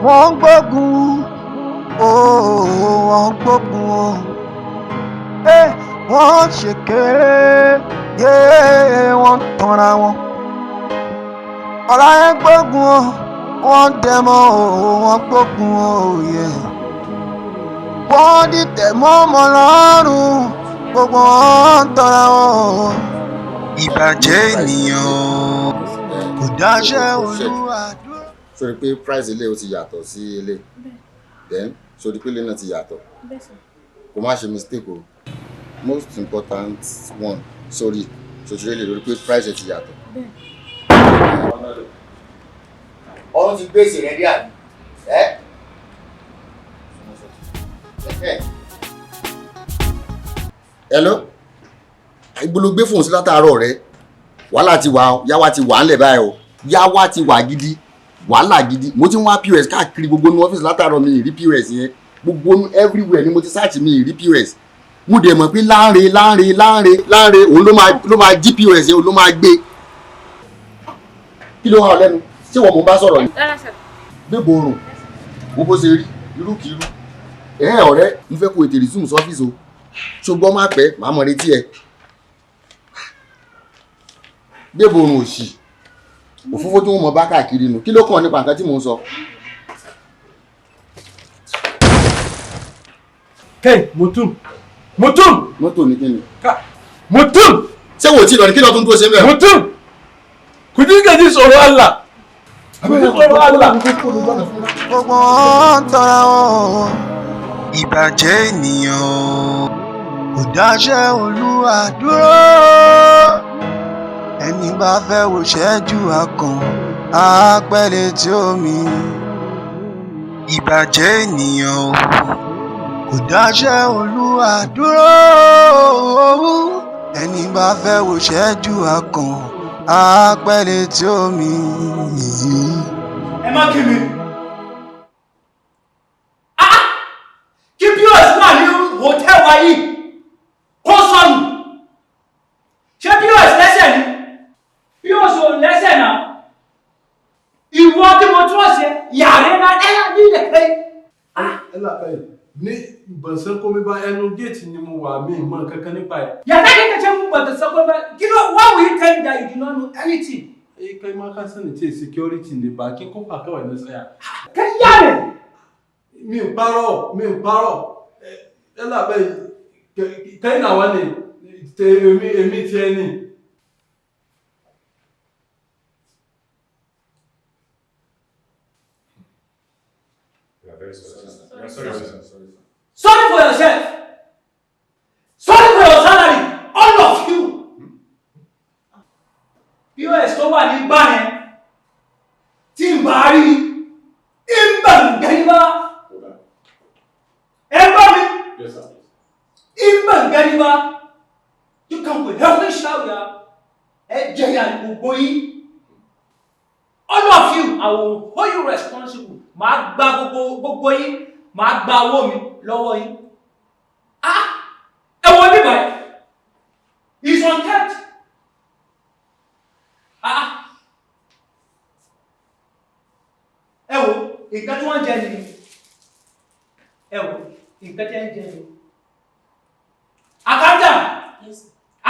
wọ́n gbógun wọ́n gbógun wọ́n ṣèké wọ́n tanra wọn ọ̀la yẹn gbógun wọ́n dẹ̀mọ́ wọ́n gbógun wọ́n dìtẹ̀ mọ́ ọmọ lọ́rùn gbogbo wọn tanra wọn. ìbàjẹ́ ènìyàn kò dáṣẹ́ olúwa dúró. sori pé price ilé o ti yàtọ̀ sí ilé then sori pé ilé náà ti yàtọ̀ kò má ṣe mistake o most important one sorry ṣòṣèré lè lórí pé price ẹ ti yàtọ̀. ọ̀run ti gbèsè rẹ̀ dí àbí hello ìgbolo gbé fóònù sí látàárọ̀ rẹ̀ wàhálà ti wà yáwá ti wà ńlẹ̀ báyìí o yáwá ti wà gidi wàhálà gidi mo ti ń wá pos káàkiri gbogbo ní ọ́fíìsì látàárọ̀ mi ì rí pos yẹn gbogbo everywhere ni mo ti search mi ì rí pos mo dẹ̀ mọ̀ pé láńre òun ló máa jí pos yẹn òun ló máa gbé kí ló hàn lẹ́nu ṣé wọ́n mo bá sọ̀rọ̀ ni. gbégbó oorun wo bó ṣe rí irúkirú ọ̀rẹ́ mo fẹ́ kó ètè resume sọ́fíìsì o ṣùgbọ́n má pẹ́ màá mọ̀ retí ẹ gbégbó oorun òṣì òfófó tí wọ́n mọ̀ bá káàkiri nù kí ló kàn nípa nǹkan tí mò ń sọ. Hey, Mutum! mọ́tò ní kíni. Mutum! ṣé wò ó tí lọ ní kí lọ tún dúró ṣe mẹ́rin. Mutum! Could you get this over Allah? gbogbo wọn tọra wọn. ìbàjẹ́ ènìyàn kò dáṣẹ́ olúwa dúró. ẹni bá fẹ́ wò ṣẹ́jú akàn àpẹẹrẹ tí omi. ìbàjẹ́ ènìyàn kò dáṣẹ́ olúwa dúró. ẹni bá fẹ́ wò ṣẹ́jú akàn àpẹẹrẹ tí omi. ẹ má kí mi. kí pos wà ní hòtẹ́ẹ̀lì wa yìí kó sọnù. ṣé pos lẹ́sẹ̀ ni pos ò lẹ́sẹ̀ náà. ìwọ tí mo tún ọ̀sẹ̀ yàrá ẹ̀ náà ẹ̀ ní ìdẹ̀kẹ́. ẹ lápẹ́ ní ìbọ̀nsẹ̀ kó mi bá ẹnu géètì ni mo wà mí mọ́ kankan nípa ẹ̀. yàtá kẹ́kẹ́ ṣe mú bọ̀dọ̀ sọ pé kí ló why will you tell me that you do not know anything. kai ma ka sani ce security ne bakin kofa kawai na tsaya. Kai yare! Mi parọ́. Ẹ lábẹ́ kai nawa ne èmi ti ẹni. Sorry for yourself. Sorry for your salary. All of you. POS tó wà ní gbá yẹn tí ń bá rí ìgbàǹgẹ́ríbá. Ẹ gbọ́ mi. Ìgbàǹgẹ́ríbá. You can with healthy shower. Ẹ jẹ́ yà gbogbo yín. All of you, I will hold you responsible. Màá gba gbogbo yín. Màá gba owó mi lọ́wọ́ yín. Ẹ wọ níbà yìí. He's on threat. Ẹ wo, nǹkan tí wọ́n jẹ ni. Ẹ wo, nǹkan tí wọ́n jẹ ni. Accountant.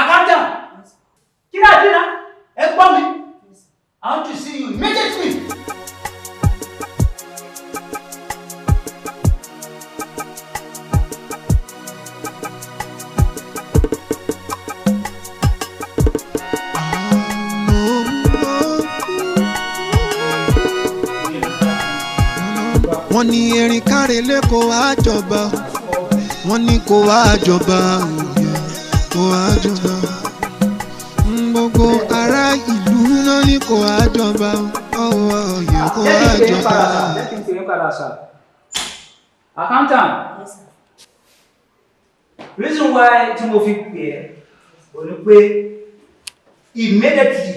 Accountant. Kí ni àdínà? Ẹ gbọ́ mi. I want to see you immediately. wọ́n ní erin kárelé kó wá jọba wọ́n ní kó wá jọba kó wá jọba gbogbo ará ìlú náà ní kó wá jọba ọ̀yẹ̀ kó wá jọba. Accountant. Reason why tí mo fi pè é ò ní pé immediately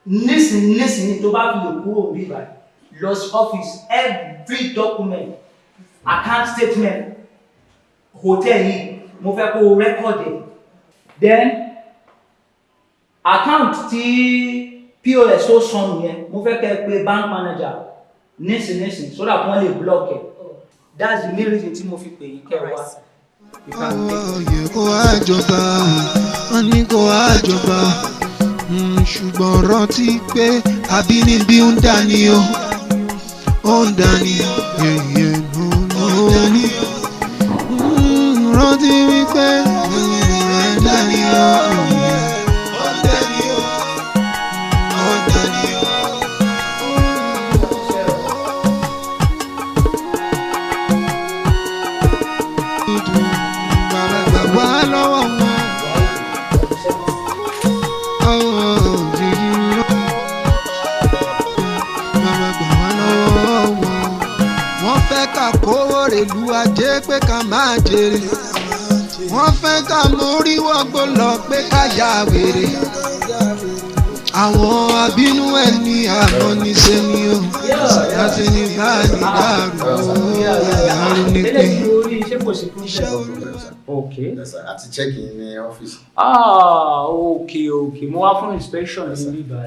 nísìnyí tó bá fi lè kúrò bí báyìí. Lost office, every document, account statement, hotel yìí, mo fẹ́ kó record it. Then, account tí POS tó sọnù yẹn, mo fẹ́ kẹ́ pé bank manager nísìn so that wọ́n lè block ẹ̀. That's the main reason tí mo fi pè yín kẹ́ wá. Kó àjọba wọn ní kó àjọba ṣùgbọ́n rántí pé àbínibí ń dání o ó ń dání yẹyẹ lóní rántí wípé ń dání o ó ń dání o ó ń dání o. Wà lọ́wọ́ wọn. Wọ́n fẹ́ ká kówó rèlú ajé pé ká máa jèrè. Wọ́n fẹ́ ká mórí wọ́gbó lọ pé ká yà wèrè. Àwọn abínú ẹni àmọ́ níṣẹ́ ni ó. Láti ní báyìí dàrú ní pé. Okay. Yes, sir. Àti check in ní ọ́fíìsì. Okay. Mo wá fún inspection ní bíbá.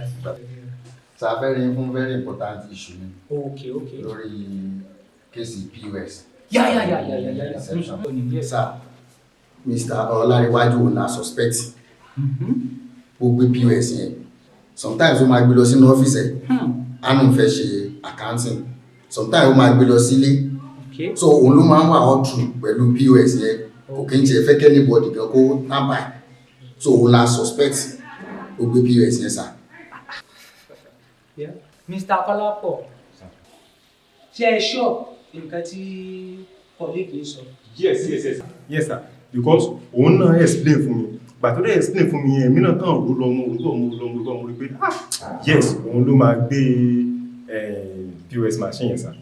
So a fẹ́ rí fún very important issue ni. Okay. Lórí kéèsì POS. Yeah. Sir, Mr. Ọláríwájú na suspect. Ó gbé POS yẹn. Sometimes ó máa gbé lọ sínú ọ́fíìsì ẹ̀. Àánú fẹ́ ṣe accounting. Sometimes ó máa gbé lọ sílé. So òun ló máa ń wà all through pẹ̀lú POS yẹn. Kò kí n ṣe fẹ́ kẹ́ anybody gan kó nàbà. So òun la suspect ó gbé POS yẹn sir. Mr. Kọ́lápọ̀, ṣé ẹ ṣọ́ nǹkan tí colleague sọ? Yes, sir. Because òun náà explain fún mi. But tó dẹ̀ explain fún mi yẹn, èmi náà kàn rò lọ mo rí pé yes, òun ló máa gbé POS machine yẹn sir.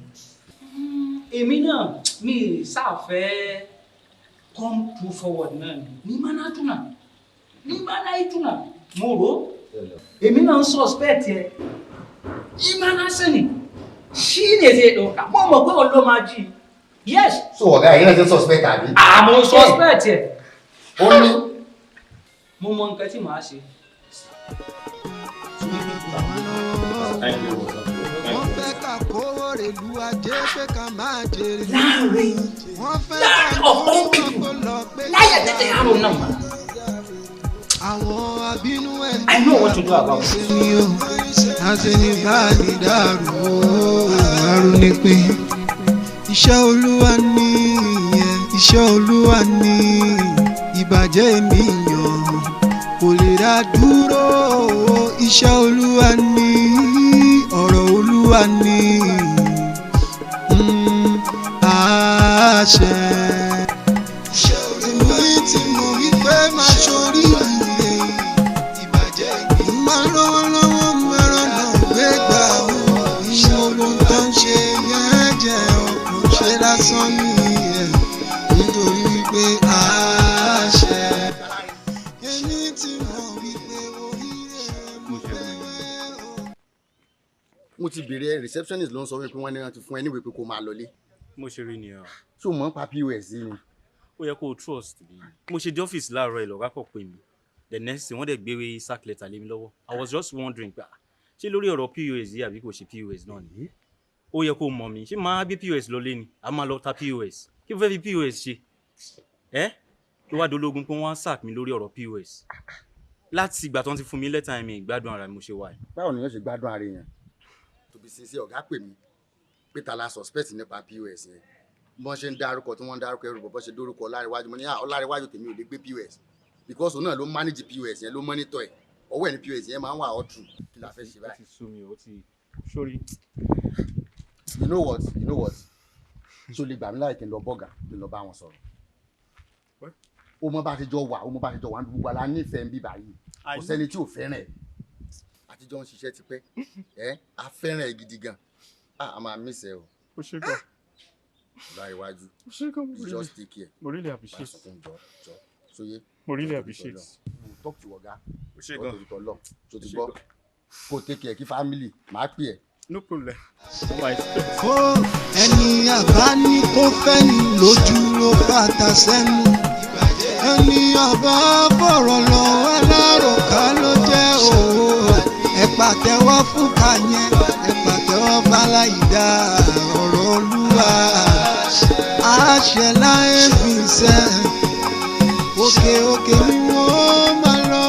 Èmi náà mi sáfẹ́ come to forward náà ní mana ìtúnà mo rò èmi náà suspect yẹ ìmánà sẹ́ni ṣí ní èdè ìdọ̀ka mo mọ̀ pé òun ló máa jí yes. So ọ̀gá yìí náà ti suspect àbí. Mo suspect yẹ. Ó ní. Mo mọ nǹkan tí màá ṣe. Wọ́n fẹ́ ká kówó rèlú ajé pé ká máa jèrè. Láàrin ọ̀pọ̀ people láyé tètè àrùn náà mà. Àwọn abínú ẹni. I know what to do about it. Àti ní báyìí dàrú ní pé iṣẹ́ Olúwa ni iṣẹ́ Olúwa ni ìbàjẹ́ mi yàn kò lè dá dúró iṣẹ́ Olúwa ni ọ̀rọ̀ Olúwa ni àṣẹ. Èmi tí mo rí pé máa ṣorí ire ìbàjẹ́ mi máa lọ́wọ́lọ́wọ́ mẹ́rán náà gbé gbà ó iṣẹ́ olóhùn tó ń ṣe yẹn jẹ́ ọkùnrin ṣe lásán ní ẹ̀ nítorí wípé àṣẹ. Èmi tí mo rí pé orí rẹ̀ mo fẹ́ o. Mo ti bèrè receptionist ló ń sọ wípé wọ́n ní wọ́n ti fún ẹ níwèé pé kó máa lọlé. Mo ṣe rí nìyẹn. Ṣé o mọ̀ nípa POS ni? Ó yẹ kó o trust mi. Mo ṣe dé ọ́fíìsì láàárọ̀ ẹ̀ lọ́gá kọ̀ pé mi. The next thing wọ́n dẹ̀ gbé sack letter lé mi lọ́wọ́. I was just wondering pé ṣé lórí ọ̀rọ̀ POS yìí àbí kò ṣe POS náà ni? Ó yẹ kó o mọ̀ mi. Ṣé máa gbé POS lọlé ni? A máa lọ ta POS. Kí mo fẹ́ fi POS ṣe? Ló wá dológun pé wọ́n á sack mi lórí ọ̀rọ̀ POS. Láti ìgbà tó ń ti fún mi lẹ́tà mi ìgbádùn ara mi mo ṣe wà. Báwo ni yóò ṣe gbádùn ara yẹn? To be sincere, ọ̀gá pè mí pé ta la suspect nípa POS yẹn. Bọ́n ṣe ń dárúkọ tí wọ́n ń dárúkọ ẹrù bọ́ ṣe dórúkọ Ọláríwájú mo ní Ọláríwájú tèmi ò lè gbé POS because òun náà ló manage POS yẹn ló monitor ẹ̀ ọwọ́ ẹ̀ ní POS yẹn máa ń wà all through kí la fẹ́ ṣe báyìí. Ó ti sú mi ó ti sórí. You know what ṣé o lè gbà mí láì kí n lọ bọ́gà kí n lọ bá wọn sọ̀rọ̀. ó mọ bá ti jọ wà ní gbogbo ala nífẹ̀ẹ́ ń bí báyìí kò sẹ́ni tí ò fẹ́ràn ẹ̀ àtijọ́ ń ṣiṣẹ́ tipẹ́ a fẹ́ràn ẹ̀ gidi gan a máa miss ẹ o. Ó ṣe gan. Ọláríwájú you just take care. Mo really appreciate. Sóyè. Mo really appreciate. Talk to ọ̀gá. Ó ṣe gan. So ti gbọ́ kó take care kí family máa pè ẹ́. No problem. Oh my God. Ó ẹni àbá ní kó fẹ́ ní lójú ló bàtà sẹ́nu. Ẹni àbá fọ̀rọ̀ lọ wá láròká ló jẹ́ òwò. Ẹ pàtẹ́wọ́ fún ká yẹn, ẹ pàtẹ́wọ́. ọba láìdá ọ̀rọ̀ Olúwa àṣẹ láyé fi ṣẹ òkè òkè ni wọ́n máa lọ.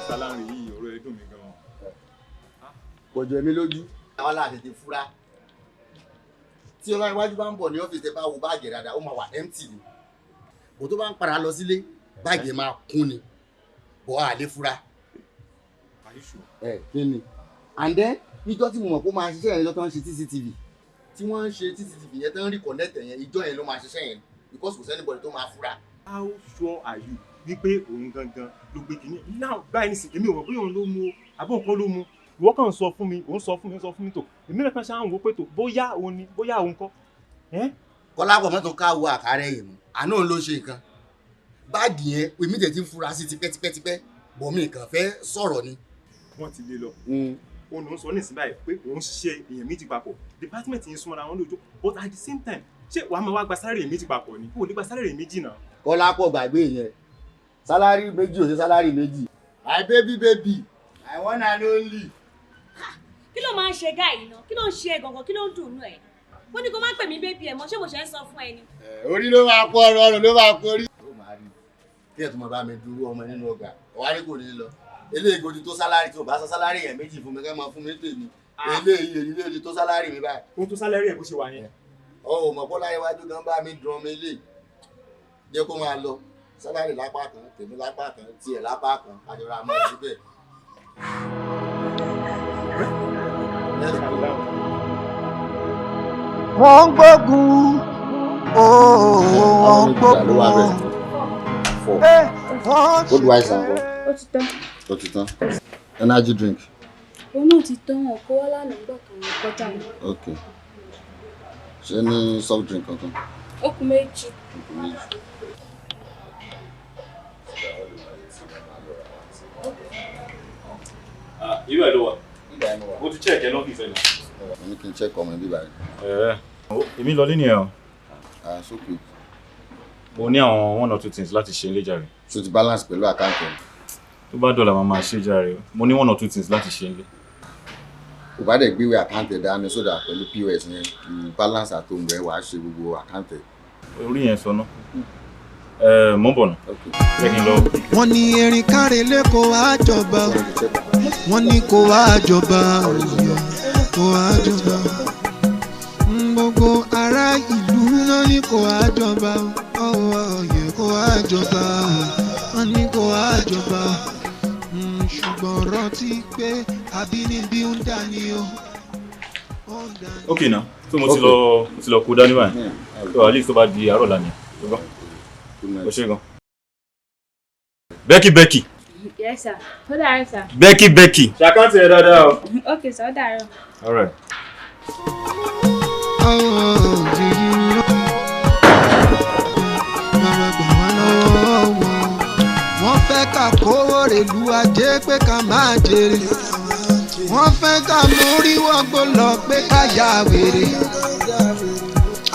Sálárì yìí ọ̀rọ̀ ẹ dùn mí gan-an. Kò jọ mí lójú. Àwa là tètè fura. Tí ọlá iwájú bá ń bọ̀ ní ọ́fíìsì bá wo báàgì dáadáa, ó máa wà empty ni. Bó tó bá ń padà lọ sílé, báàgì máa kún ni. Bọ̀ á lè fura. Kí ni? And then, ìjọ́ tí mo mọ̀ pé ó máa ṣiṣẹ́ yẹn lọ́jọ́ tó ń ṣe CCTV. Tí wọ́n ń ṣe CCTV yẹn tó ń rí connect yẹn, ìjọ́ yẹn ló máa ṣiṣẹ́ yẹn. Because kò sẹ́nibọ̀dì tó máa fura. How sure are you wípé òun gangan ló gbé kìíní? Now báyìí nísìnyí èmi ò mọ̀ bóyá òun ló mú o, àbọ̀ nǹkan ló mú. Ìwọ kàn sọ fún mi, òun sọ fún mi tó. Èmi náà kàn ṣáà ń wò pé tó bóyá òun ni, bóyá òun kọ́. Kọ́lápọ̀ mọ́tò káwọ àkárẹ̀ yìí mú. Àná òun ló ṣe nǹkan. Báàgì yẹn, èmi tẹ̀ ti ń fura sí tipẹ́tipẹ́. Bọ̀ mi kàn fẹ́ sọ̀rọ̀ ni. Wọ́n ti lé lọ. Òun ló ń sọ nísìnyí báyìí pé òun ṣiṣẹ́ èèyàn méjì papọ̀. Department yẹn súnmọ́ra wọn lójó. But at the same time, ṣé wàá máa wá gba sálárì méjì papọ̀ ni? Kò ní gba sálárì méjì náà. Kọ́lápọ̀ gbàgbé yẹn. Sálárì méjì ò sí sálárì méjì. My baby, I one and only. Kí ló máa ń ṣe gáà yìí náà? Kí ló ń ṣe gangan? Kí ló ń dùn nú ẹ̀? Wọ́n ní kó má pè mí bébí ẹ̀ mọ́, ṣé mo ṣe ń sọ fún ẹ ni? Orí ló máa pọ̀ ọrùn ló máa kórí. Ó máa rí kí ẹ̀ tó máa bá mi dúró ọmọ nínú ọgbà. Ọ̀wá ní kò ní lọ. Eléyìí kò ti tó sálárì tí ò bá sọ sálárì yẹn méjì fún mi ká máa fún mi tèmi. Eléyìí èyí ti tó sálárì mi báyìí. Ó tó sálárì ẹ̀ bó ṣe wà yẹn. Ò mọ̀ bọ́lá iwájú gan bá mi dùn ọmọ ilé. Jẹ́ kó máa lọ. Sálárì lápá kan, tèmi lápá kan, tiẹ̀ lápá kan, àjọra máa ṣe bẹ́ẹ̀. Wọ́n ń gbógun wọ́n ń gbógun Good wise and Ó ti tán. Energy drink. Òun náà ti tán ọkọ wá lánàá gbà kan kọjá mi. Okay. Ṣé ní soft drink kankan? Ó kù méjì. Irú ẹ̀ ló wà. Mo ti check ẹ lọ́fíìsì ẹ̀ náà. Mo ní kí n check ọmọ ibi báyìí. Èmi lọ lẹ́nu ẹ̀ o. So quick. Mo ní àwọn 1 or 2 things láti ṣe nílé jàre. So ti balance pẹ̀lú àkáǹtì ẹ̀. Tó bá dọ̀là máa ṣe jàre o. Mo ní 1 or 2 things láti ṣe nílé. Kò bá dẹ̀ gbéwé àkáǹtì ẹ̀ dání sódà pẹ̀lú POS yẹn kí balance àtòun rẹ̀ wàá ṣe gbogbo àkáǹtì ẹ̀. Orí yẹn sọ náà. Mo ń bọ̀ nà. Jẹ́ kí n lọ. Wọ́n ní erin káre lẹ́kọ̀ọ́ àjọba. Wọ́n ní kó wá jọba. Kó wá jọba. Gbogbo ará ìlú náà ní kó wá jọba. Yẹ kó wá jọba. Wọ́n ní kó wá jọba. Ṣùgbọ́n rántí pé àbínibí ń dání o. Okay now. So mo ti lọ kó dání báyìí. So at least tó bá di àárọ̀ lánàá. Tó bá. Ó ṣe gan. Becky. Yes sir. Ó dàárọ̀ sir. Becky. Ṣàkántì ẹ dáadáa o. Okay sir, ó dàárọ̀. All right. Wọ́n fẹ́ ká kówó rèlú ajé pé ká máa jèrè. Wọ́n fẹ́ ká mórí wọ́gbó lọ pé ká ya wèrè.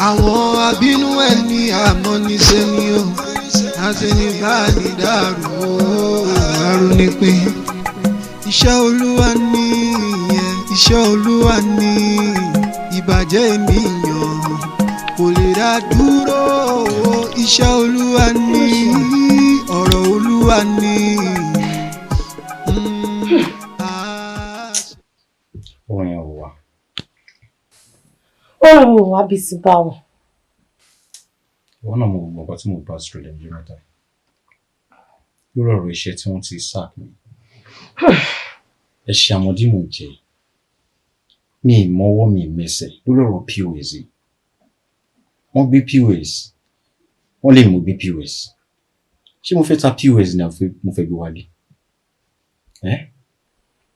Àwọn abínú ẹni àmọ́niṣe ni ó. Àṣenìbá ní dàrú ó. Àrùn ni pé iṣẹ́ Olúwa ni iṣẹ́ Olúwa ni ìbàjẹ́ ènìyàn kò lè dá dúró. Iṣẹ́ Olúwa ni ọ̀rọ̀ Olúwa ni. Orin ọ̀wà. Orin ọ̀wà bí ti bá wọn. Ìwọ náà mo gbogbo nǹkan tí mo bá sọ̀rọ̀ lẹ́yìn mẹ́ta. Lórí ọ̀rọ̀ iṣẹ́ tí wọ́n ti sack mi. Ẹ̀ṣẹ̀ àmọ̀dí mò ń jẹ. Mi ì mọ́wọ́ mi mẹsẹ̀ lórí ọ̀rọ̀ POS. Wọ́n gbé POS. Wọ́n lè mú gbé POS. Ṣé mo fẹ́ ta POS ni mo fẹ́ gbé wálé?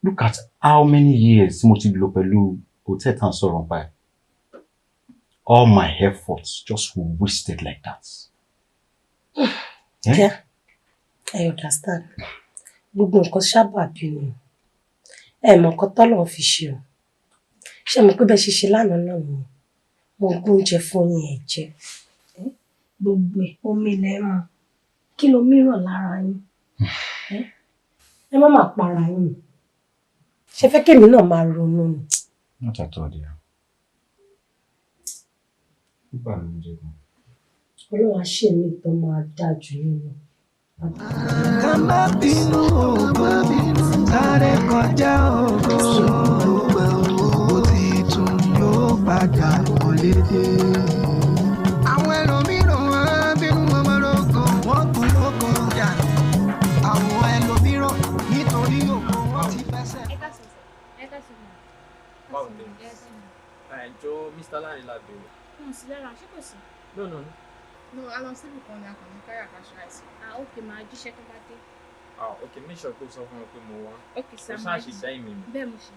Look at how many years mo ti lò pẹ̀lú hotel tan sọ̀rọ̀ nípa ẹ̀. All my efforts just wasted like that. Yeah, I understand. Gbogbo nǹkan sábà bínú. Mọ̀ nǹkan tọ́lọ́run fi ṣe o. Ṣé mo pé bẹ́ẹ̀ ṣe ṣe lánàá náà ni mo gbé oúnjẹ fún yín ẹ jẹ. Gbogbo omi lẹ́mọ̀. Kí ló mìíràn lára yín? Ẹ má máa para yín. Ṣé fẹ́ kémi náà máa ronú ni? Not at all, dear. Bá mi jẹ́ gan. Ọlọ́run á ṣe mí tó máa dájú nínú. Ká má bínú ògo, sáré kọjá ògo. Ògo titun yóò padà wọlé dé. Àwọn ẹlòmíràn wọ́n bínú ọmọ lógo, wọ́n kú lógo jà. Àwọn ẹlòmíràn nítorí ògo wọn ti fẹsẹ̀. Báwo ni? Ẹjọ́ Mr. Lanre la bèrè. Sí lára, ṣé kò sí? No, a lọ síbì kan ní akọni káyà ká ṣáìsì. Okay, máa jíṣẹ́ tó bá dé. Okay, make sure pé o sọ fún mi pé mo wá. Okay, sir. O ṣáà ṣiṣẹ́ ìmì mi. Bẹ́ẹ̀ mo ṣe.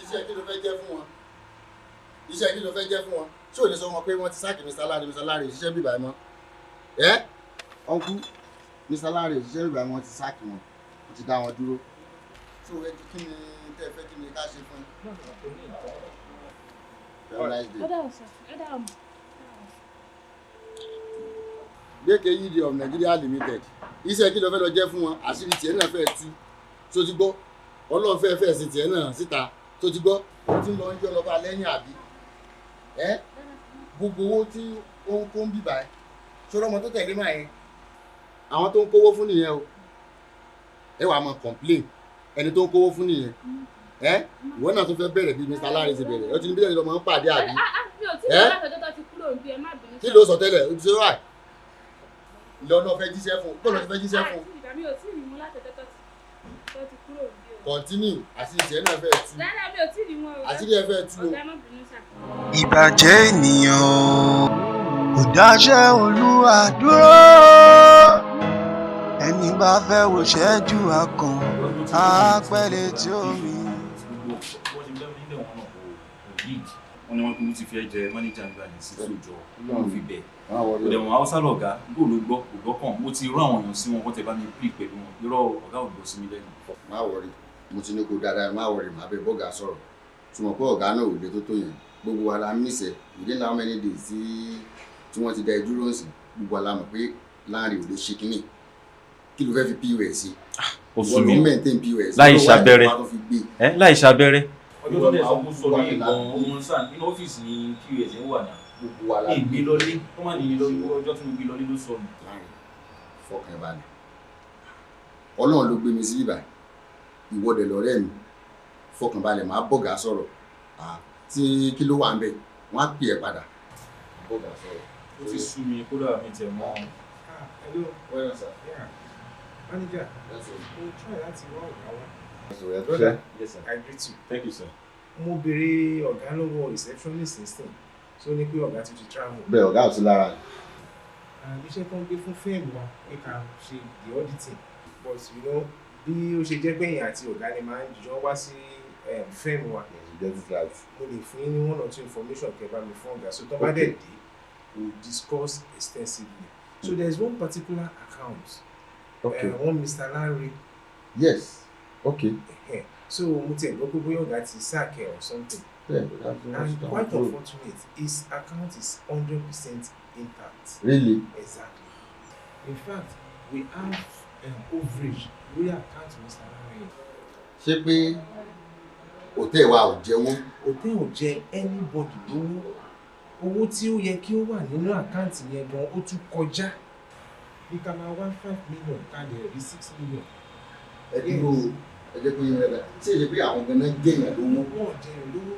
Iṣẹ́ kí ló fẹ́ jẹ́ fún wọn? Iṣẹ́ kí ló fẹ́ jẹ́ fún wọn? Ṣé o lè sọ wọn pé wọ́n ti sáàkì Mr. Lanre òṣìṣẹ́ bíbá ẹ mọ́? Ọ̀nkú Mr. Lanre òṣìṣẹ́ bíbá ẹ mọ́ ti sáàkì wọn, wọ́n ti dá wọn dúró. Ṣé o fẹ́ kí ni tẹ́ fẹ́ kí ni ká ṣe fún ẹ? Very nice day. Gbéke yìí of Nigeria Limited. Iṣẹ́ kí ló fẹ́ lọ jẹ́ fún wọn? Àṣírí tiẹ̀ náà fẹ́ tú. Tó ti gbọ́? Ọlọ́run fẹ́ sí tiẹ̀ náà síta. Tó ti gbọ́? Ó ti ń lọ ń jọ́ lọ́ba lẹ́yìn àbí? Gbogbo owó tí ó ń kó ń bíbá ẹ. Ṣọ́rọ́ ọmọ tó tẹ̀lé máa yẹn. Àwọn tó ń kówó fún nìyẹn o. Ẹ wàá máa complain. Ẹni tó ń kówó fún nìyẹn. Ìwọ náà tún fẹ́ bẹ̀rẹ̀ bí Mr. Lanre ṣe bẹ̀rẹ̀. Ó ti ní bílẹ̀ lọ́mọ ń pàdé àbí? Mi ò tí ì lọ látọjọ́ tó ti kúrò níbí, ẹ má bínú. Kí ló sọ tẹ́lẹ̀? Ó ti ṣe wáì. Ìlọ́nà fẹ́ jíṣẹ́ fún. Bọ́ọ̀lù ti fẹ́ jíṣẹ́ fún. Mi ò tí ì rí mú látọjọ́ tó ti kúrò níbí o. Continue. Àṣírí tiẹ̀ náà fẹ́ tú. Dáadáa mi ò tí ì rí wọn o. Àṣírí ẹ fẹ́ tú o. Ọ̀gá má bínú sà. Ìbàjẹ́ ènìyàn kò dáṣẹ́ Olúwa dúró. Ẹni bá fẹ́ wò ṣẹ́jú akàn, á pẹ́ létí omi. Wọ́n ní wọ́n kúrú ti fẹ́ jẹ mọ́níjà nígbà ní sí ìjọ wọ́n fi bẹ̀. Òdẹ̀ wọn Haúsá lọ̀gá gbò ló gbọ́ kò gbọ́kàn. Mo ti rán àwọn èèyàn sí wọn wọ́n tẹ bá mi pè pẹ̀lú wọn. Irọ́ ọ̀gá ò gbọ́ sí mi lẹ́nu. Má wọrí, mo ti ní kó dáadáa, má wọrí, má bẹ bọ́gà sọ̀rọ̀. Ṣùgbọ́n pé ọ̀gá náà ò lè tó yẹn. Gbogbo wa la mísẹ̀ within how many days tí wọ́n ti dá ìdúró sí. Gbogbo wa la mọ̀ pé Lanre ò lè ṣe kínní. Kí ló fẹ́ fi POS sí? Oṣù mi POS. láì ṣàbẹ̀rẹ̀. Ọjọ́ tó dẹ̀ sọ kó sọ ní ìgbọ̀n ọmọ sáà nínú ọ́fíìsì ní POS ń wà náà. Ìgbé lọlé, wọ́n máa ní ọjọ́ tí mo gbé lọlé ló sọ nù. Fọkàn balẹ̀. Ọlọ́run ló gbé mi sí bíbá. Ìwọ́dẹ̀ lọ́rẹ́ mi. Fọkàn balẹ̀, máa bọ́gà sọ̀rọ̀. Tí kí ló wà ń bẹ̀, wọ́n á pè ẹ́ padà. Bọ́gà sọ̀rọ̀. Ó ti sú mi kódà mi tẹ̀ mọ́. Hello. Well, sir. Yeah. Manager. That's all. We'll try láti wá ọ̀gá wa. Brother, yes sir. I greet you. Thank you sir. Mo béèrè ọ̀gá lọ́wọ́ receptionist instant. So ní pé ọ̀gá ti travel. Bẹ́ẹ̀ ọ̀gá ò sí lára. Iṣẹ́ tó ń gbé fún fẹ́ẹ̀mù wa pé ká ṣe the auditing. But you know, bí ó ṣe jẹ́ pé ẹ̀yin àti ọ̀gá ni máa ń jọ wá sí fẹ́ẹ̀mù wa. Mo lè fún yín ní one or two information kẹ́ bá mi fún ọ̀gá. So tó bá dẹ̀ dé, we'll discuss extensively. So there's one particular account. Okay. One Mr. Lanre. Yes. Okay. So mo ti gbọ́ pé bóyá ọ̀gá ti sack or something. Yeah, and quite unfortunate, his account is 100% intact. Really? Exactly. In fact, we have overage lórí account Mr. Lanre. Ṣé pé hòtẹ́ẹ̀lì wa ò jẹ wọ́n? Hòtẹ́ẹ̀lì ò jẹ anybody lówó. Owó tí ó yẹ kí ó wà nínú àkáǹtì yẹn gan ó tún kọjá. Bí ká máa wá 5 million ká lè rí 6 million. Ẹ dúró ẹ jẹ́ pé yín rẹ̀ ṣé ṣe pé àwọn gan-an jẹ̀yàn lówó? Wọ́n jẹ̀yàn lówó.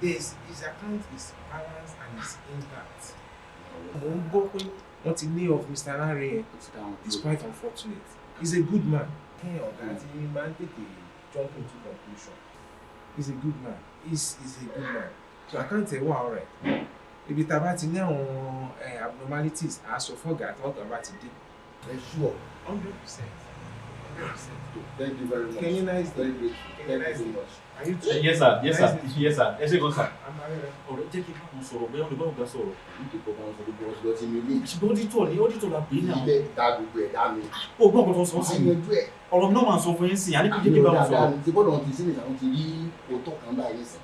His account is balanced and is intact. Mo ń gbọ́ pé wọ́n ti lay off Mr. Lanre yẹn. It's quite unfortunate. He's a good man. Ọ̀gá ti máa ń tètè jump into conclusion. He's a good man. He's a good man. So account ẹ̀ wà ọ̀rẹ́. Ibi tá a bá ti ní àwọn abnormalities, a sọ fọ́gà tí ọ̀gá bá ti dé. Sure. 100%. Thank you very much. Can you nice day? Thank you so much. Are you too? Yes sir, yes sir, yes sir. Ẹ ṣe gan sir. Ọ̀rẹ́ jẹ́ kí n bá wọn sọ̀rọ̀ bẹ́ẹ̀ olùbá ọ̀gá sọ̀rọ̀. Ṣùgbọ́n ti mi ní. Ṣùgbọ́n auditor la pè é náà. Ilé ìta gbogbo ẹ̀dá mi. Ó gbọ́n kan tó sọ sí mi. Ọ̀rọ̀ náà máa sọ fún yín sí i, àníkú jẹ́ kí n bá wọn sọ̀rọ̀. Ti bọ́dọ̀ ti sí nìkan àwọn ti rí òótọ́ kan báyìí sàn.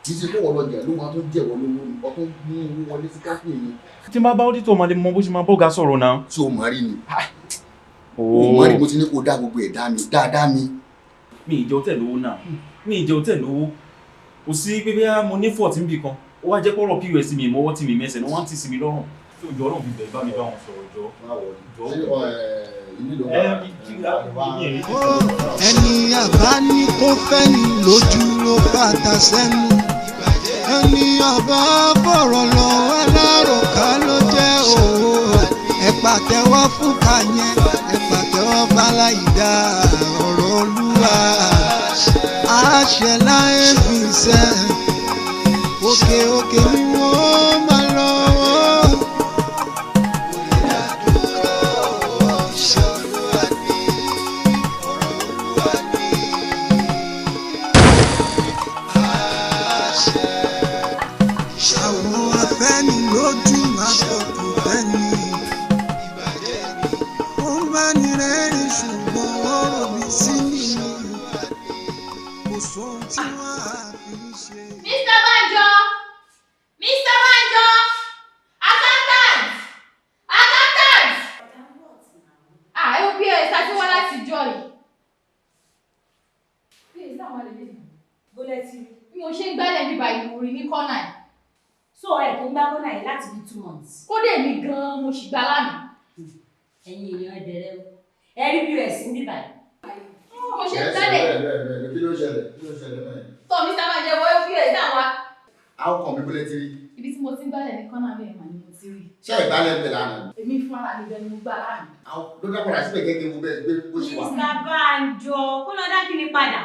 Kì í ṣe pé wọ́n lọ jẹ̀ ló máa tó jẹ̀wọ́ lówó ni, ọtún mú owó wọlé sí káfíń mi. Tí n bá bá auditor máa lè mọ bó ṣe máa bọ́gà sọ̀rọ̀ náà. Ṣé o mọ̀ rí ni? O mọ̀ rí mo ti ní kó dá gbogbo ẹ̀dá mi dáadáa mi. Mi ìjọ tẹ̀ lówó náà. Mi ìjẹ hotel lówó. Kò sí pé bí mo ní fort níbì kan. Ó wá jẹ́ pé ọ̀rọ̀ POS mi mọ́wọ́ tí mi mẹ́sẹ̀ náà wọ́n ti sí mi lọ́rùn. Tí òjò ọlọ́run fi bẹ̀rẹ̀ bá mi bá wọn sọ̀rọ̀ jọ. Ẹni àbá ní kó fẹ́ ni lójú ló bàtà sẹ́nu. Ẹni àbá fọ̀rọ̀ lọ wá láròká ló jẹ́ òwò. Ẹ pàtẹ́wọ́ fún Kàyẹn, ẹ pàtẹ́wọ́ fáláìdá ọ̀rọ̀ Olúwa. Àṣẹ láyé fi sẹ́, òkè òkè ni wọ́n máa lọ. Àwọn afẹ́ni lójú máa kọ̀kọ̀ fẹ́ni. Ó ń bá ní rẹ́rìn ṣùgbọ́n ọ̀rọ̀ mi sí nínú. Kò sóhun tí wọ́n á fi ṣe. Mr. Banjo! Mr. Banjo! Accountant! Accountant! APS àti wọ́n láti jọ yìí. POS náà wà lélẹ̀ yìí. Bólẹ́tì. Bí mo ṣe ń gbálẹ̀ bíbá ìwúrí ní kọ́nà ẹ̀. So ẹ̀ tó ń gbá kọ́nà yìí láti bí 2 months. Kódé mi gan-an mo ṣì gbá lánàá. Ẹ̀yin èèyàn ẹ̀bẹ̀rẹ̀ o. Ẹ rí POS ń bíbá yìí. Mo ṣe ń gbálẹ̀. Kí ló ṣẹlẹ̀? Kí ló ṣẹlẹ̀ náà? Sọ Mr. Banjo wọ́n POS náà wá. How come people let you? Ibi tí mo ti ń gbálẹ̀ ní kọ́nà mi mà ni mo ti rí. Ṣé ìgbálẹ̀ ń bẹ̀ lánàá? Èmi fún ara mi bẹ́ẹ̀ ni mo gbá lánàá. Ló dákọ̀rọ̀ àti bẹ̀gẹ́ kí n wo bẹ́ẹ̀ gbé bó ṣe wà. Mr. Banjo, kó lọ dá kíni padà.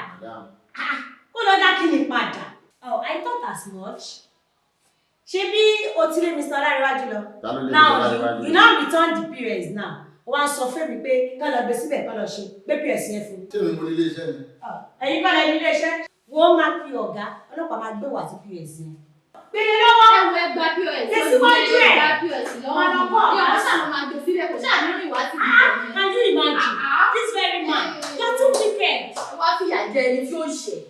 Kó lọ dá kíni padà. Oh, I thought as much. Ṣebí o ti lé Mr. Ọlárẹ̀wájú lọ. Now you now return the POS now. Wọ́n á sọ fún mi pé kán lọ gbé síbẹ̀ kán lọ ṣe gbé POS yẹn fún. Ṣé mi mo ní ilé iṣẹ́ ni? Ẹ̀yin kọ́ lẹ ní ilé iṣẹ́. Wọ́n máa fi ọ̀gá ọlọ́pàá máa gbé wá sí POS yẹn. Gbèrè lọ́wọ́. Ẹ̀wọ̀ ẹgbà POS. Tẹ̀síwájú ẹ̀. Ẹgbà POS lọ́wọ́. Máa lọ kọ́ ọ̀gá. Yọ̀ọ́ sàmọ́ máa gbé sílẹ̀ kò ṣáà nínú ìwà tí kò tẹ̀lé. Can you imagine? This very man, you're too wicked. Wá fìyà jẹ ẹni tí ó ṣẹ̀.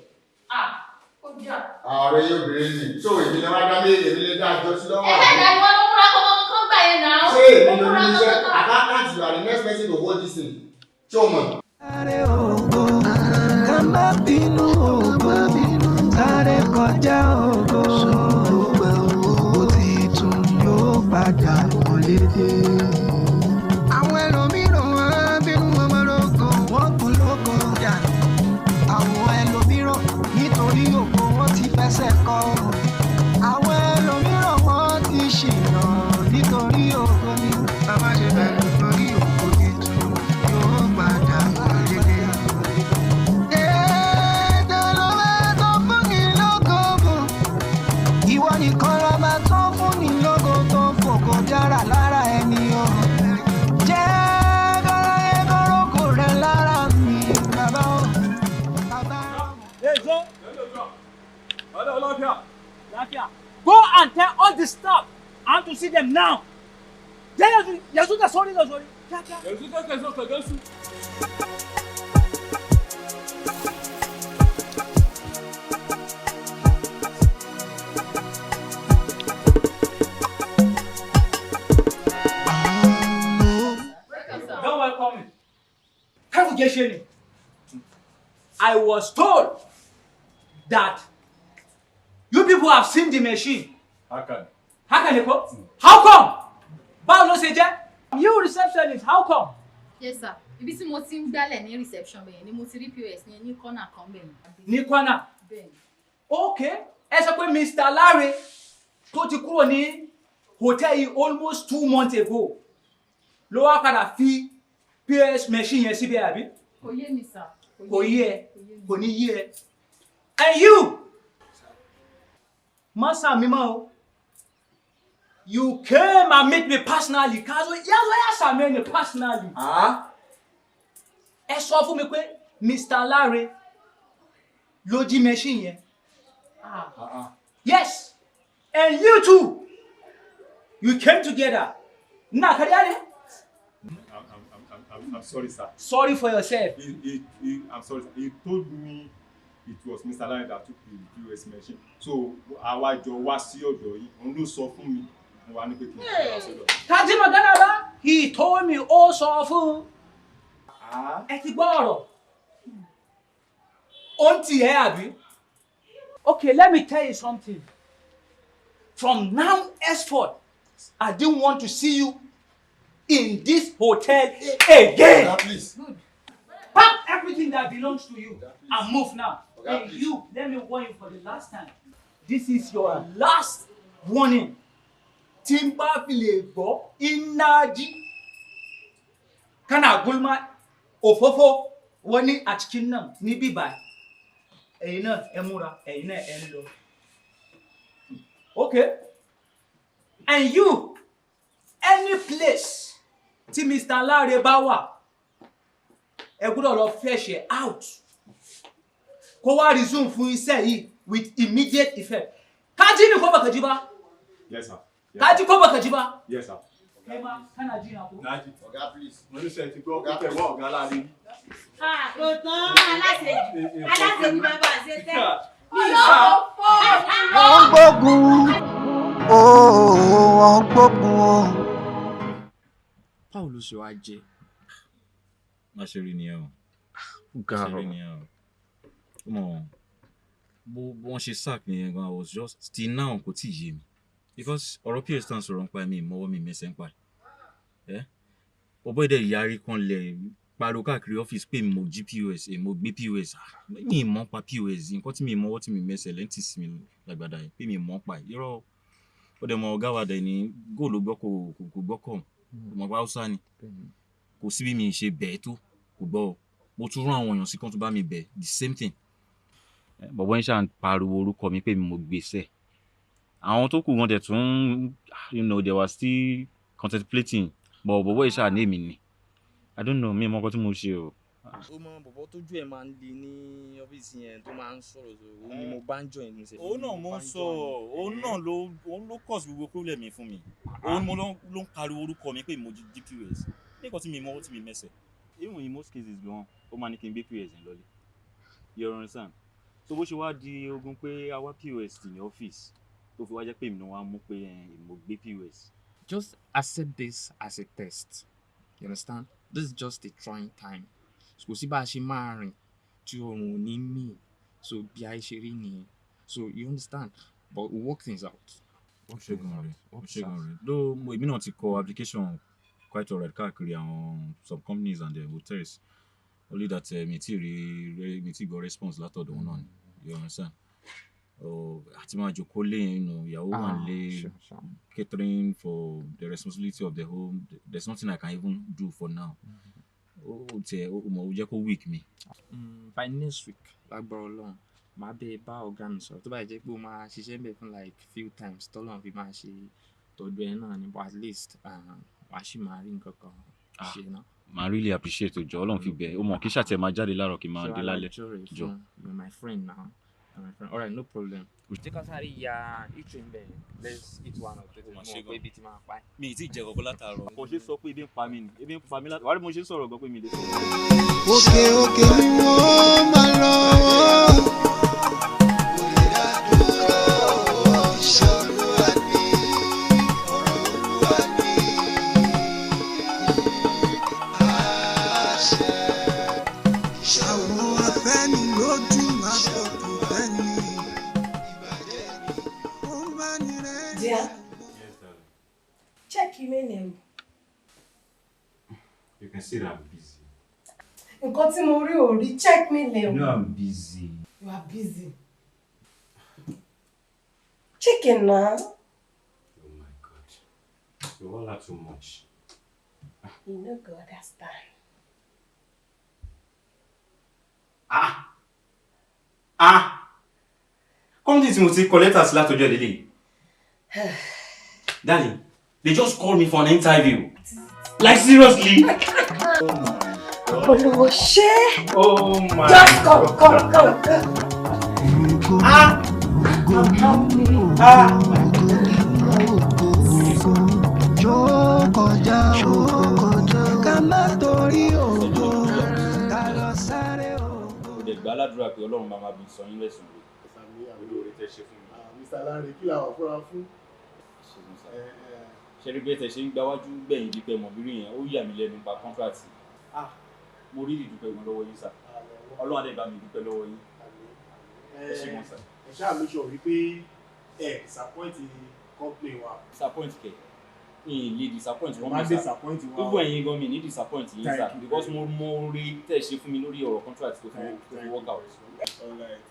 Ààrẹ yóò bèrè ní. Ṣé èmi ni wọ́n dá lé èmi lè dá àjọ sí lọ́wọ́? Ẹ̀ẹ́dà ìwọ ló múra kọ́kọ́ gbà yẹn náà. Ṣé èmi ló ní iṣẹ́? Accountant, you are the next person to hold this thing. Ṣé o mọ̀? Sáré ògo, ká má bínú ògo, sáré kọjá ògo. Ògo titun yóò padà wọlé dé. Àwọn ẹlòmíràn wọ́n bínú ọmọ lógo, wọ́n kún lógo jà. Àwọn ẹlòmíràn nítorí ògo wọ́n ti fẹsẹ̀ kọ. Àwọn ẹlòmíràn wọ́n ti ṣìnà nítorí ògo ni. Bàbá ṣe bẹ̀rù lórí ògo titun yóò padà wọlé dé. Èdè ló máa tó fún ni lógo bò. Ìwọ nìkan ló máa tó fún ni lógo tó fògo dára lára ẹni o. Jẹ́ kọ́láyé kọ́rọ́kọ́ rẹ lára mi, bàbá o. Go and tell all the staff I want to see them now. Yanzu da sorry. Yanzu da so ka gansu. Don't welcome me. How you get me? I was told that you people have seen the machine. How can you come? How come? Báwo ló ṣe jẹ́? You receptionist, how come? Yes sir. Ibi tí mo ti ń gbálẹ̀ ní reception bẹ́ẹ̀ ni mo ti rí POS yẹn ní corner kan bẹ́ẹ̀ ni. Ní corner? Bẹ́ẹ̀ ni. Okay. Ẹ sọ pé Mr. Larry tó ti kúrò ní hotel yìí almost 2 months ago ló wá padà fi POS machine yẹn síbẹ̀ àbí? Kò yé mi sir. Kò yé ẹ, kò ní yé ẹ. And you! Masa mi ma o. You came and meet me personally. Kazo ya sa me personally. Ẹ sọ fún mi pé Mr. Larry ló jí machine yẹn. Yes. And you too. You came together. Na kariya ne? I'm sorry, sir. Sorry for yourself. I'm sorry, sir. He told me it was Mr. Larry that took the POS machine. So, àwa jọ wá sí ọ̀dọ̀ yìí. Òun ló sọ fún mi. Mo wá ní pé kí n wá sọ́dọ̀. Tajima Ganaba, he told me ó sọ fún. Ẹ ti gbọ́ ọ̀rọ̀. Ó ń tì ẹ́ àbí? Okay, let me tell you something. From now henceforth, I didn't want to see you in this hotel again. Please. Pack everything that belongs to you and move now. And you, let me warn you for the last time. This is your last warning. Timba Filebo Inaji. Kana gulma ofofo wani a cikin nan ni biba. Eina emura, eina enlo. Okay. And you, any place tí Mr. Lare bá wà, ẹ gbọ́dọ̀ lọ flush it out. Kó wá resume fún iṣẹ́ yìí with immediate effect. Kájí ni kó baka ji ba? Yes, sir. Kájí kó baka ji ba? Yes, sir. Kai ma kana ji na ko? Naji. Ọ̀gá, please. Mo ní ṣe ti gbọ́ pé wọ́n ọ̀gá láàrin. Kò tán aláṣejù bàbá ṣe tẹ́. Wọ́n gbógun wọ́n gbógun o. Báwo ló ṣe wá jẹ́? Má ṣe rí nìyẹn o. Má ṣe rí nìyẹn o. Come on. Wọ́n ṣe sack nìyẹn gan, I was just still now kò tí ì yé mi. Because ọ̀rọ̀ PS tán sọ̀rọ̀ ń pa mi ìmọ̀wọ́ mi mẹ́sẹ̀ ń pa. Ọ̀bọ̀ ìdẹ̀ ìyarí kan lẹ̀ pariwo káàkiri ọ́fíìsì pé mo jí POS, mo gbé POS. Mi mọ̀ pa POS, nǹkan tí mi mọ̀wọ́ tí mi mẹ́sẹ̀ lẹ́ntì sí mi lágbàdá yẹn pé mi mọ̀ pa irọ́. Ó dẹ̀ mọ ọ̀gá wa dẹ̀ ní góòlù gbọ́ kò gbọ́kọ̀ ọmọ ọgbà Hausa ni. Kò sí bí mi ṣe bẹ́ẹ̀ tó kò gbọ́. Mo tún rán àwọn èèyàn sí kan tó bá mi bẹ̀ the same thing. Bọ̀bọ́ yín ṣáà ń pariwo orúkọ mi pé mo gbèsè. Àwọn tó kù wọn dẹ̀ tún they were still contemplating. Bọ̀bọ́ yín ṣáà ní èmi ni. I don't know, mi mọ nǹkan tí mo ṣe o. Ó mọ bọ̀bọ́ tójú ẹ̀ máa ń le ní ọ́fíìsì yẹn tó máa ń sọ̀rọ̀ so òun ni mo bá ń join ní sẹ́yìn. Òun náà mo ń sọ, òun náà ló cause gbogbo problem mi fún mi. Òun mo ló ń pariwo orúkọ mi pé mo jí POS. Nígbà tí mi mọ tí mi mẹ́sẹ̀. Even in most cases gan, ó máa ní kí n gbé POS yẹn lọlé. You understand? So bó ṣe wá di ogun pé a wá POS ní ọ́fíìsì tó fi wá jẹ́ pé èmi náà wá mú pé mo gbé POS. Just accept this as a test. You understand? This is just a trying time. Kò sí bá a ṣe máa rìn tí oòrùn ò ní mì. So bí a ṣe rí nìyẹn. So you understand? But we'll work things out. Ó ṣe gan rẹ̀. Though èmi náà ti kọ application quite alright káàkiri àwọn some companies and the hotels. Only that mi ti gbọ́ response látọ̀dọ̀ wọn náà ni. You understand? Àti máa jókòó lé ìyàwó wà lé catering for the responsibility of the home. There's nothing I can even do for now. Ó jẹ́ kó weak mi. By next week lágbára Ọlọ́run màá bẹ bá ọ̀gá mi sọ̀rọ̀ tó bá jẹ́ pé ó máa ṣiṣẹ́ ń bẹ̀ fún like few times tọ́lọ́run fi máa ṣe tọ́jú ẹ náà ni but at least wàá ṣì máa rí nǹkan kan ṣe náà. Màá really appreciate òjò Ọlọ́run fi bẹ̀ ó mọ̀ kí ṣàtẹ̀ máa jáde láàárọ̀ kí n máa dé lálẹ́ jọ. You're my friend now. All right, no problem. Jẹ́ ká sáré ya ìtúwìn bẹ́ẹ̀ let's eat one of the mo pé ibi tí máa pa ẹ́. Mi ì tí ì jẹ kọ̀ọ̀kan látàárọ̀. Kò ṣe sọ pé ebi ń pa mí ni ebi ń pa mí látàárọ̀. Wàá rí mo ṣe ń sọ̀rọ̀ gan pé mi lè sọ. Òkè ni wọ́n máa lọ. Check email. You can see that I'm busy. Nǹkan tí mo rí ò rí, check me now. No, I'm busy. You are busy. Check it now. Oh my God. You all are too much. You no go understand. Come this mo ti collect us látọjọ́ lele. Darling, they just called me for an interview. Like seriously? Olúwo ṣé. Oh my. Just come. Jókòjá ká má torí ògo ká lọ sáré ògo. Ó dẹ̀ gbà ládùúrà pé Ọlọ́run máa bí sọ yín lẹ́sùn rẹ̀. Olóore tẹ́ ṣe fún mi. Mr. Lanre kí làwọn fúnra fún. Ṣé rí bí ẹ tẹ̀ ṣe ń gbáwájú gbẹ̀yìn dípẹ́ mọ̀bírí yẹn ó yà mí lẹ́nu nípa kọ́ńtrátì. Mo rí ìdúpẹ́ wọn lọ́wọ́ yín sà. Ọlọ́run á dẹ̀ bá mi dúpẹ́ lọ́wọ́ yín. Ẹ ṣé wọn sà. ẹ ṣáà make sure wípé ẹ disappoint company wa. Disappoint kẹ̀. Lè disappoint wọn mi sá. Gbogbo ẹ̀yin gan mi ní disappoint yín sá because mo rí tẹ̀ ṣe fún mi lórí ọ̀rọ̀ contract tó fi work out.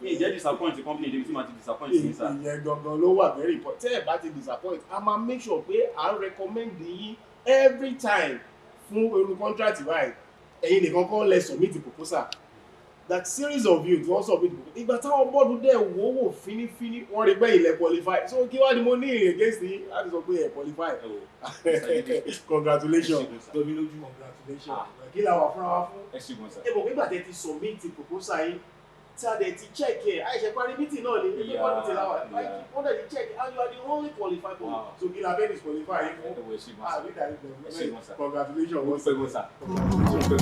Mi jẹ́ disappoint company débi tí màá ti disappoint yín sá. Ìyẹn gangan ló wà very important. Tẹ́ ẹ bá ti disappoint, a máa make sure pé à ń recommend yín every time fún irú contract báyìí. Ẹ̀yin nìkan kọ́ lẹ submit the proposal. That series of you tí wọ́n submit the proposal. Ìgbà táwọn bọ́ọ̀dù dẹ̀ wò fínífíní wọ́n rí pé ilẹ̀ qualify. So kí wá ni mo ní ìrìn against yín láti sọ pé ẹ̀ qualify. Congratulations. Tóbi lójú congratulations. Kí la wà fúnra wa fún? Ẹ ṣe gan sá. Ẹ mọ̀ pé gbàtẹ́ ti submit the proposal yín tí a dẹ̀ ti check ẹ̀ àìṣe parí meeting náà ni ní one meeting láwà wọ́n dẹ̀ ti check and you are the only qualified person. So kí la fẹ́ disqualify yín fún? Congratulations once again.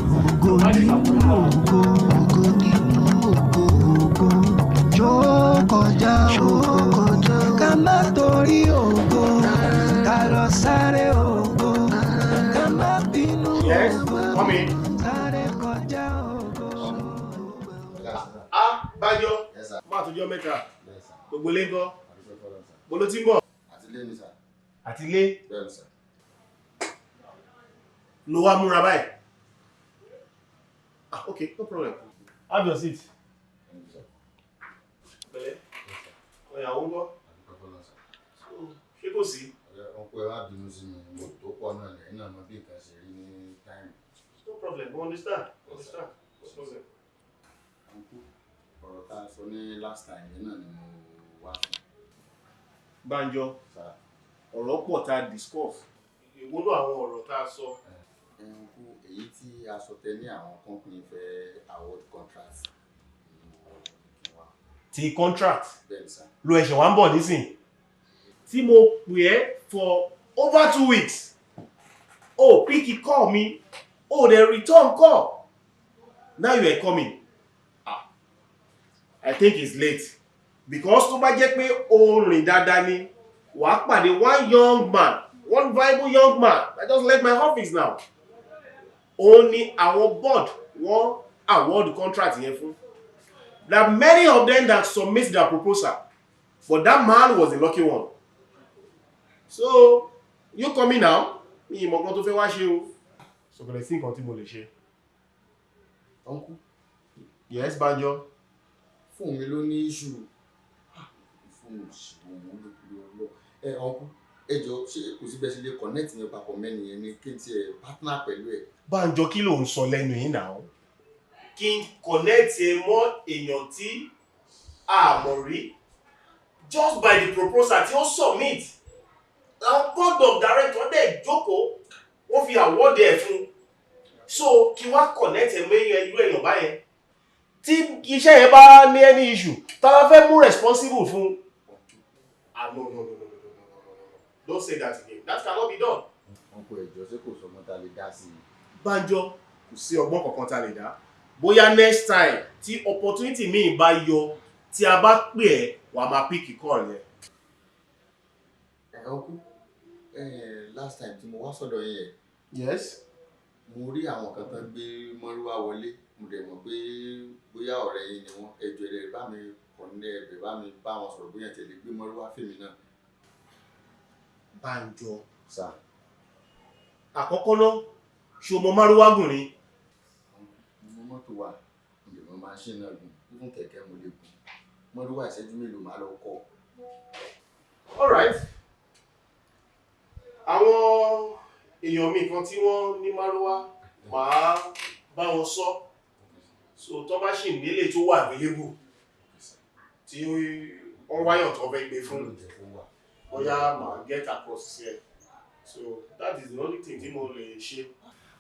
Kọjá ká má torí ògo ká lọ sáré ògo ká má bínú ògo sáré kọjá ògo. Bájọ́ máa tó jọ mẹ́ta gbogbo lé ńkọ́ bolo tí ń bọ̀. Àtilé ni sà. Àtilé Bẹ́ẹ̀ni sà. ló wá múra báyìí. Okay, no problem. Have your seat. Bẹ̀lẹ́ ọ̀yàwó ńkọ́ ṣé kò sí. Ọ̀pọ̀ ẹ̀ wá bínú sí mi mo tó pọ̀ náà lẹ́yìn náà mo bí nǹkan ṣe rí ní táìmù. No problem, we understand. No problem. Ọ̀rọ̀ tá a sọ ní last time yẹn náà ni mo wá fún. Bánjọ ọ̀rọ̀ pọ̀ tá a discuss. Èwo ló àwọn ọ̀rọ̀ tá a sọ. Èyí tí a sọ tẹ ní àwọn company fẹ́ award contract. Ti contract Bẹ́ẹ̀ni sà. lo ẹ̀ṣẹ̀ wá ń bọ̀ nísìn tí mo pè ẹ́ for over 2 weeks. Oh, pick call me. Oh, they return call. Now you are coming. I think it's late. Because tó bá jẹ́ pé o rìn dáadáa ni, wàá pàdé one young man, one viable young man that just left my office now. Only our board wọ́n award contract yẹn fún. There are many of them that submit their proposal, but that man was the lucky one. So, you coming now? Mi ìmọ̀ kan tó fẹ́ wá ṣe o. So kò lè sí nǹkan tí mo lè ṣe. Uncle. Yes, Banjo. Fún mi ló ní issue. Fún òṣìwọ̀n mo ló kúrò ọlọ́. Uncle, ẹ jọ̀ọ́ ṣé kò sí bẹ́ẹ̀ ṣe lè connect mi papọ̀ mẹ́ni yẹn ni kí n tiẹ̀ partner pẹ̀lú ẹ̀. Banjo kí ló ń sọ lẹ́nu yìí náà? Kí n connect ẹ mọ́ èèyàn tí a mọ̀ rí just by the proposal tí ó submit. Àwọn board of director dẹ̀ jókòó wọ́n fi award ẹ̀ fún. So kí wá connect ẹ mọ́ irú èèyàn báyẹn. Tí iṣẹ́ yẹn bá ní any issue, ta la fẹ́ mú responsible fún? No. Don't say that again. That cannot be done. Uncle ẹ̀jọ̀ ṣé kò sọmọ ta lè dá sí i. Banjo kò sí ọgbọ́n kankan ta lè dá. Bóyá next time tí opportunity míì bá yọ tí a bá pè ẹ́ wà máa pick call yẹn. Uncle, last time tí mo wá sọ́dọ̀ yẹn. Yes. Mo rí àwọn kan tán gbé mọ́rúwá wọlé mo dẹ̀ mọ̀ pé bóyá ọ̀rẹ́ yín ni wọ́n ẹjọ́ ẹ̀rẹ́ bá mi kọ̀ọ̀nẹ́ ẹ̀bẹ̀ bá mi bá wọn sọ̀rọ̀ bóyá tẹ̀lé gbé mọ́rúwá fèmí náà. Banjo sà. Àkọ́kọ́ náà ṣé o mọ márúwá gùn ni? Mo mọ́tò wà mo lè mọ máṣíìnì náà gùn fún kẹ̀kẹ́ mo lè gùn mọ́rúwá ìṣẹ́jú mélòó máa lọ kọ́. All right. Àwọn èèyàn mi kan tí wọ́n ní márúwá máa bá wọn sọ. So tó bá ṣì nílé tó wà available tí wọ́n wáyàn tó fẹ́ gbé fún bóyá máa get across here. So that is the only thing tí mo lè ṣe.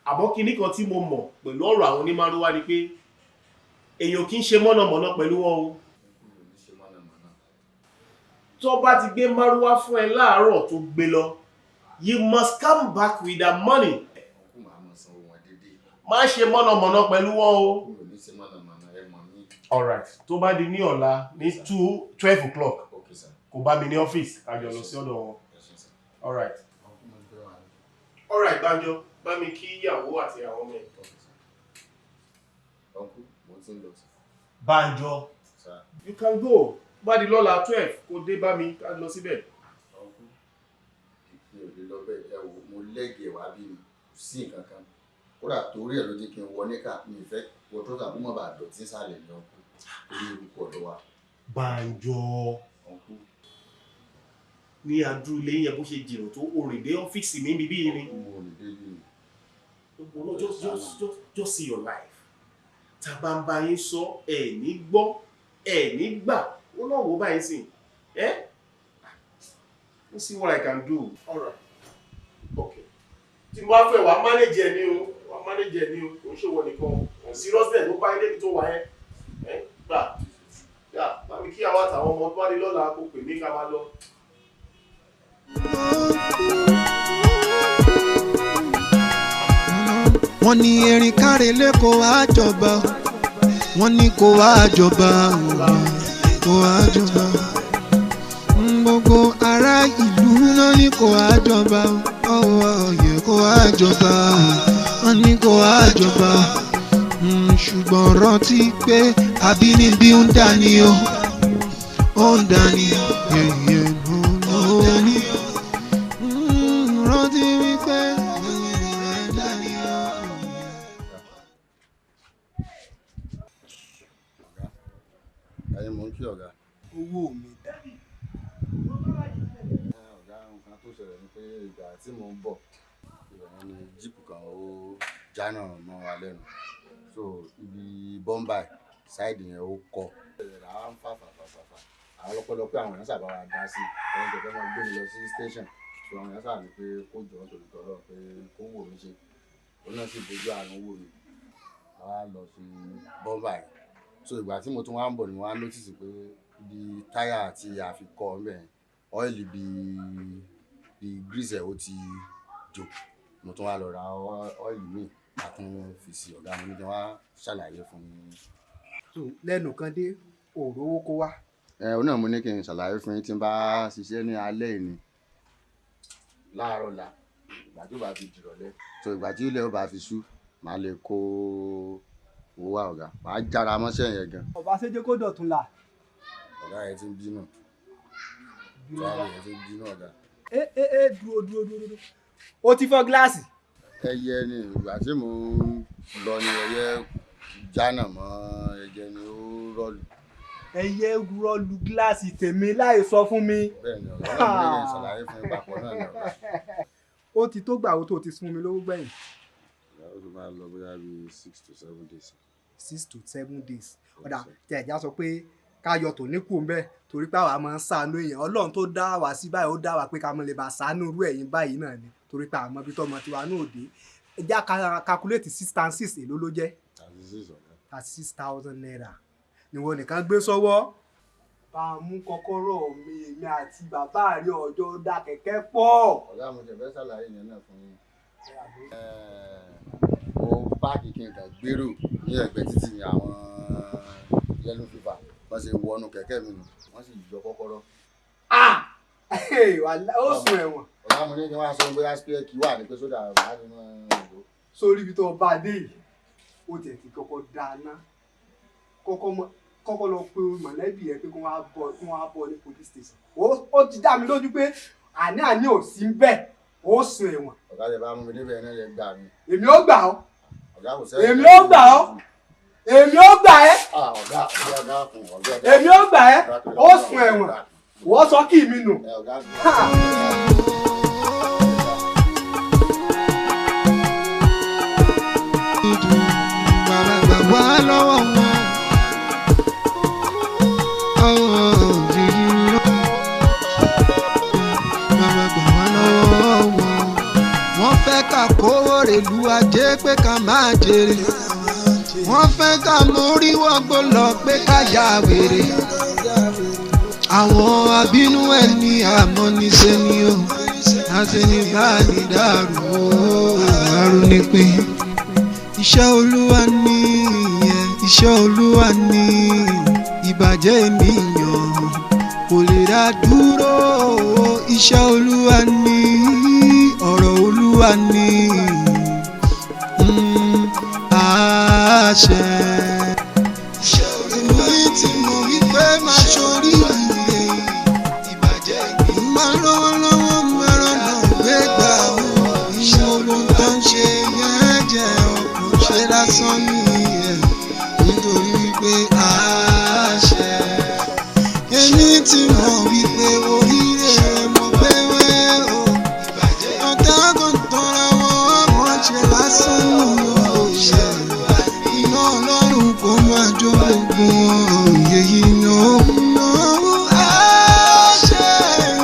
Àmọ́ kinní kan tí mo mọ̀ pẹ̀lú ọ̀rọ̀ àwọn onímárúwá ni pé èèyàn kì í ṣe mọ̀nàmọ́ná pẹ̀lú wọn o. Tó bá ti gbé márúwá fún ẹ láàárọ̀ tó gbé lọ, you must come back with that money. Má ṣe mọ̀nàmọ́ná pẹ̀lú wọn o. All right. Tó bá di ní ọ̀la ní 12 o'clock. Kò bá mi ní ọ́fíìsì ká jọ lọ sí ọ̀dọ̀ wọn. All right. All right, Banjo. Bá mi kí ìyàwó àti àwọn ọmọ ẹ̀. Banjo, you can go. bá di lọ́la 12 kó dé bá mi ká lọ síbẹ̀. mi ò lè lọ bẹ́ẹ̀ ẹ wò mo lẹ́gì ẹ̀ wá bí mi sí nǹkan kan kódà torí ẹ̀ ló jẹ́ kí n wọ níkà mi ìfẹ́ wọ tó tàbí mọ̀ bá dọ̀tí sálẹ̀ ní ọkùn orí orúkọ ọ̀dọ́ wa. Bánjọ ní adúrú ilé yẹn bó ṣe jìnnà tó orin dé ọ́fíìsì mi bíbí ni. Just see your life. Tá bá ń bá yín sọ ẹ̀ ní gbọ́ ẹ̀ ní gbà ó náà wò báyìí sìn let's see what I can do. All right. Okay. Tí mo bá fẹ́ wàá manage ẹ̀ ní o kò ń ṣe wọ nìkan on seriousness ló bá ilé mi tó wà yẹn gbà bá mi kí àwọn àtàwọn ọmọ tó wá dé lọ́la kó pè mí ká máa lọ. wọ́n ní erin kárelé kó wá jọba wọ́n ní kó wá jọba kó wá jọba gbogbo ará ìlú náà ní kó wá jọba ọ̀yẹ̀ kó wá jọba wọ́n ní kó wá jọba ṣùgbọ́n rántí pé àbínibí ń dání o ó ń dání yẹ̀yẹ̀ ló ní rántí wípé. ẹyin mò ń kí ọ̀gá. owó mi dá. ọ̀gá nǹkan tó ṣẹlẹ̀ ni pé ìgbà tí mò ń bọ̀ ìrọ̀rùn ni jíìpù kan ó jánà mọ́ wa lẹ́nu so ibi bọ́m̀bàì sáìdì yẹn ó kọ. àwọn ń fà àwọn lọ́pọ̀lọpọ̀ àwọn èèyàn sábà wá dá sí ẹni tó fẹ́ máa gbé mi lọ sí station so àwọn èèyàn sábà ní pé kó jọ nítorí tọ́lọ́ pé kó wò mí ṣe òun náà sì bójú àrùn wò mí àwa lọ sí bọ́m̀bàì so ìgbà tí mo tún wá ń bọ̀ ni mo wá notice pé ibi táyà àti àfikọ́ ńbẹ̀ ọ́ìlì bíi grease ẹ̀ ó ti jò mo tún wá lọ ra ọ́ìlì míì àtún fi sí ọ̀gá mi níbi wá ṣàlàyé fún mi. lẹ́nu kan dé òòrò owó kó wá. òun náà mo ní kí n ṣàlàyé fún yín tí n bá ṣiṣẹ́ ní alẹ́ ìní láàárọ̀ la ìgbà tó bá fi dìrọ̀lẹ́ so ìgbà tí ilẹ̀ ó bá fi ṣú màá lè kó owó wa ọ̀gá màá jára mọ́ṣẹ́ yẹn gan. ọba ṣẹjẹ kó dọ̀tún la. ọ̀gá yẹn ti ń bínú ọ̀gá yẹn ti ń bínú ọ̀gá. dúró o ti fọ́ gíláàsì. ẹyẹ ni ìgbà tí mò ń lọ ni ẹyẹ jánà mọ́ ẹyẹ ni ó rọlù. ẹyẹ rọlù gíláàsì tèmi láì sọ fún mi. bẹ́ẹ̀ni ọ̀gá náà mo lè ṣàlàyé fún ìpapọ̀ náà ní ọ̀gá. ó ti tó gbà wo tó ti fún mi lówó gbẹ̀yìn. ó ti máa lọ bóyá bíi 6 to 7 days. 6 to 7 days. ọ̀dà tí ẹ̀já sọ pé ká yọ tò ní kù ń bẹ́ẹ̀ torí pé àwa máa ń ṣàánú èèyàn ọlọ́run tó dá wa sí báyìí ó dá wa pé ká mọ̀ lè bá ṣàánú irú ẹ̀yìn báyìí náà ni torí pé àmọ́ ibi tọ́mọ tiwa náà dé ẹ̀já calculate 6 times 6 èló ló jẹ́ 36,000 naira níwọ̀n nìkan gbé sọ́wọ́ bá a mú kọ́kọ́rọ́ mi èmi àti bàbá rí ọjọ́ dá kẹ̀kẹ́ pọ̀. ọ̀gá mo tẹ̀ fẹ́ ṣàlàyé yẹn náà fún yín. mo páàkì kí n kàn gbèrò ní ẹ̀gbẹ́ títì ní àwọn yellow fever wọ́n ṣe wọnú kẹ̀kẹ́ mi nù wọ́n sì yọ kọ́kọ́rọ́. ó sùn ẹ̀wọ̀n. ọ̀gá mo ní kí wọ́n á sọ bóyá spare key wà ní pé sódà wà nínú ìlú. sórí ibi tó o bá dé yìí ó tẹ̀ ti kọ́kọ́ dáná kọ́kọ́ lọ pé mọ̀lẹ́bí ẹ pé kí wọ́n á bọ̀ ní police station. ó ti dá mi lójú pé àní ò sí ń bẹ̀ ó sùn ẹ̀wọ̀n. ọ̀gá lè bá mú mi níbẹ̀ náà lè gbà mí. èmi ó gbà ọ́. ọ̀gá kò sẹ́yìn. èmi ó gbà ọ́. èmi ó gbà ẹ́. ọ̀gá fún ọ̀gá. èmi ó gbà ẹ́ ó sùn ẹ̀wọ̀n wọ́n sọ kí mi nù. bàbá gbà wá lọ́wọ́ wọn. bàbá gbà wá lọ́wọ́ wọn. wọ́n fẹ́ ká kówó rèlú ajé pé ká máa jèrè. wọ́n fẹ́ ká mórí wọ́gbó lọ pé ká yá wèrè. àwọn abínú ẹni àmọ́niṣe ni ó àṣẹnigbàní dàrú àrùn nípìn. iṣẹ́ olúwa ni iṣẹ́ olúwa ni ìbàjẹ́ ènìyàn kò lè dá dúró. iṣẹ́ olúwa ni ọ̀rọ̀ olúwa ni àṣẹ. èmi tí mo wí pé máa ṣorí. wípé àṣẹ. Èmi ti mọ̀ wípé oríire mo gbé wé o. Ọ̀tá kan tọ́ra wọn wọ́n ṣe lásán nù o. Iná Ọlọ́run kò máa jó gbogbo wọn yèyí ni ó kùnà àṣẹ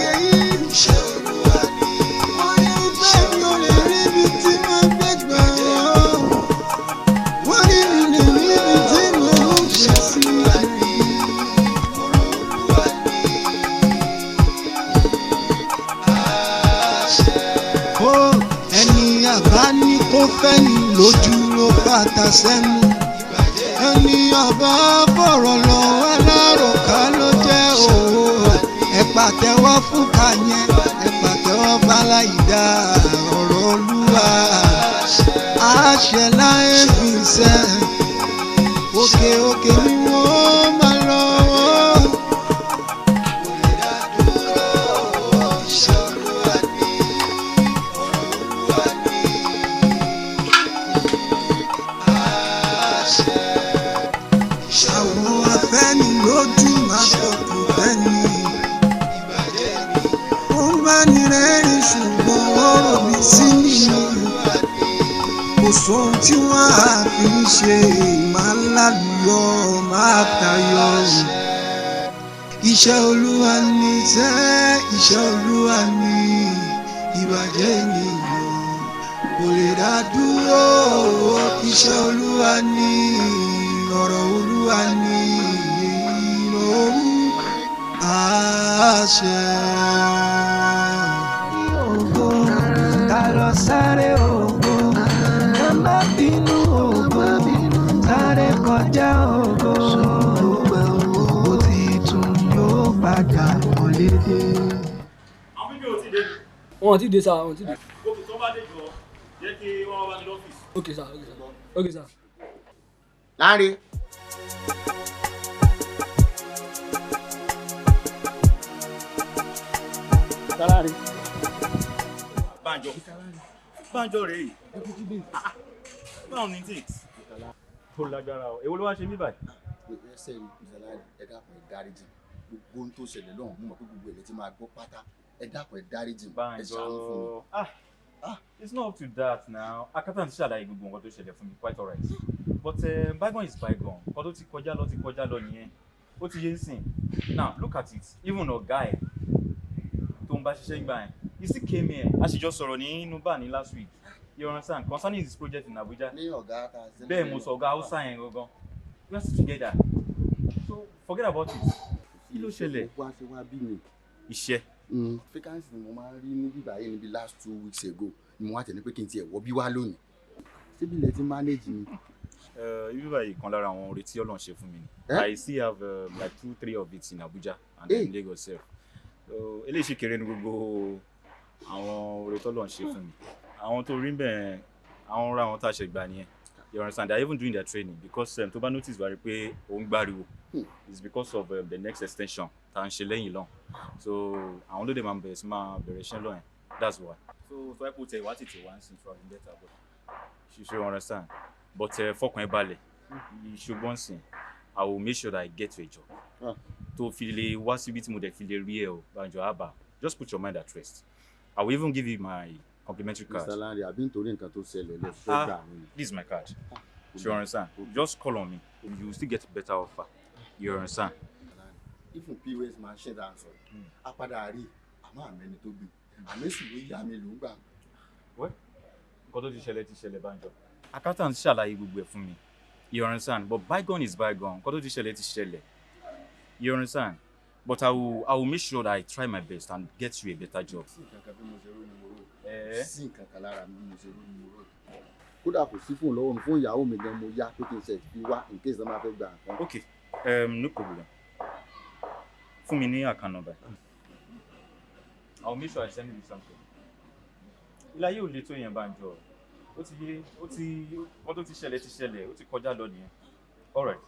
yèyí. Iṣẹ́ Olúwa ni. Wọ́n ní pé mi ò lè rí ibi tí mo gbé gbà ọ́. Wọ́n ní mi lè rí ibi tí mo ń ṣe sí. Ẹni àbá ní kó fẹ́ ní lójú ló bàtà sẹ́nu. Ẹni àbá fọ̀rọ̀ lọ wá láròká ló jẹ́ òwò. Ẹ pàtẹ́wọ́ fún kàyẹn, ẹ pàtẹ́wọ́ báláìdá ọ̀rọ̀ Olúwa. Àṣẹ láyé fi sẹ́, òkè òkè ni wọ́n máa lọ. Àwọn afẹ́ni lójú máa fọkàn fẹ́ni. Ó ń bá ní rẹ́rìn ṣùgbọ́n ó rò mí sí nínú. Kò sóhun tí wọ́n á fi ń ṣe máa lálùyọ máa tayọ. Iṣẹ́ Olúwa ni sẹ́, iṣẹ́ Olúwa ni ìbàjẹ́ ènìyàn kò lè dá dúró. Iṣẹ́ Olúwa ni ọ̀rọ̀ Olúwa ni ìrọ̀rùn àṣẹ. Ògo ká lọ sáré ògo, ká má bínú ògo, sáré kọjá ògo. Ògo titun yóò padà wọlé dé. Àwọn bíbí ò tí dé. Wọn ò tí dé sá, wọn ò tí dé. Òkè tó bá dé jọ, jẹ́ kí wọ́n wá ní lọ́fíìsì. Ok sá, ok sá, ok sá. Láre. Láre. Bánjọ rèé. Báwo ni tí? Ó lágbára o. Èwo ló wá ṣe mí báyìí? Ẹsẹ̀ ìṣẹ̀lẹ̀ ẹ dákun ẹ dáríjì. Gbogbo ohun tó ṣẹlẹ̀ lọ́hùn mo mọ̀ pé gbogbo ẹ̀ lè ti máa gbọ́ pátá. Ẹ dákun ẹ dáríjì. Ẹ ṣàánú fún mi. It's not up to that now. Akátá ti ṣàlàyé gbogbo nǹkan tó ṣẹlẹ̀ fún mi, quite alright. But bygone is bygone. Nǹkan tó ti kọjá lọ nìyẹn. Ó ti yé ń sìn. Now look at it. Even ọ̀gá ẹ̀ tó ń bá ṣiṣẹ́ gbà yẹn, he still came here. A sì jọ sọ̀rọ̀ nínú bar ní last week. You understand? Concerning this project in Abuja. Ní ọ̀gá ta ṣe. Bẹ́ẹ̀ mo sọ ọ̀gá Hausa yẹn gangan. We are still together. So forget about it. Kí ló ṣẹlẹ̀? Wá ṣe wá bí mi. Iṣẹ́. Vacancy ni mo máa ń rí níbí báyìí níbi last 2 weeks ago ni mo wá tẹ̀lé pé kí n tiẹ̀ wọ́ bí wá lónìí. Síbi ilẹ̀ ti manage mi. Ibi báyìí kan lára àwọn oore tí Ọlọ́run ṣe fún mi ni. I still have like 2-3 of it in Abuja and in Lagos sef. Eléyìí ṣì kéré ní gbogbo àwọn oore tí Ọlọ́run ṣe fún mi. Àwọn tó rí bẹ́ẹ̀ àwọn ra àwọn tá a ṣe gbà nìyẹn. You understand? They are even doing their training because tó bá notice wá rí pé òun gbáriwo. It's because of the next extension tá à ń ṣe lẹ́yìn lọ́hùn. So àwọn ló dé máa bẹ̀rẹ̀ iṣẹ́ lọ́yìn. That's why. So ẹ kò tẹ̀ wá tètè wá ń sìn from better but you should understand. But fọkàn ẹ balẹ̀, ṣùgbọ́n sìn, I will make sure that I get you a job. Tó fi lè wá síbi tí mo dẹ̀ fi lè rí ẹ o, Banjo Abba, just put your mind at rest. I will even give you my complimentary card. Mr. Lanre, àbí nítorí nǹkan tó ṣẹlẹ̀ lọ fẹ́ gbà mí. This is my card. You understand? Just call on me. You will still get better offer. You understand? If you POS máa ṣe dáńsọ, a padà rí àmọ́ àmẹ́ni tó gbé. Àmẹ́sì ló yá mi ló ń gbà. Nǹkan tó ti ṣẹlẹ̀ Banjo. Accountant ṣàlàyé gbogbo ẹ̀ fún mi. You understand? But bygone is bygone. Nǹkan tó ti ṣẹlẹ̀. You understand? But I will make sure that I try my best and get you a better job. Sí nǹkan kan bí mo ṣe rò ní mo rò. Sí nǹkan kan lára mi bí mo ṣe rò ní mo rò. Kódà kò sí fóònù lọ́wọ́ mi, fóònù ìyàwó mi gan mo yá pé kí n ṣe fi wá in case wọ́n máa fẹ́ gbà nǹkan. Okay, no problem. Fún mi ní account number. I will make sure I send you something. Ìlàyé ò lè tó yẹn Banjo. Ó ti ṣẹlẹ̀, ó ti kọjá lọ nìyẹn. All right.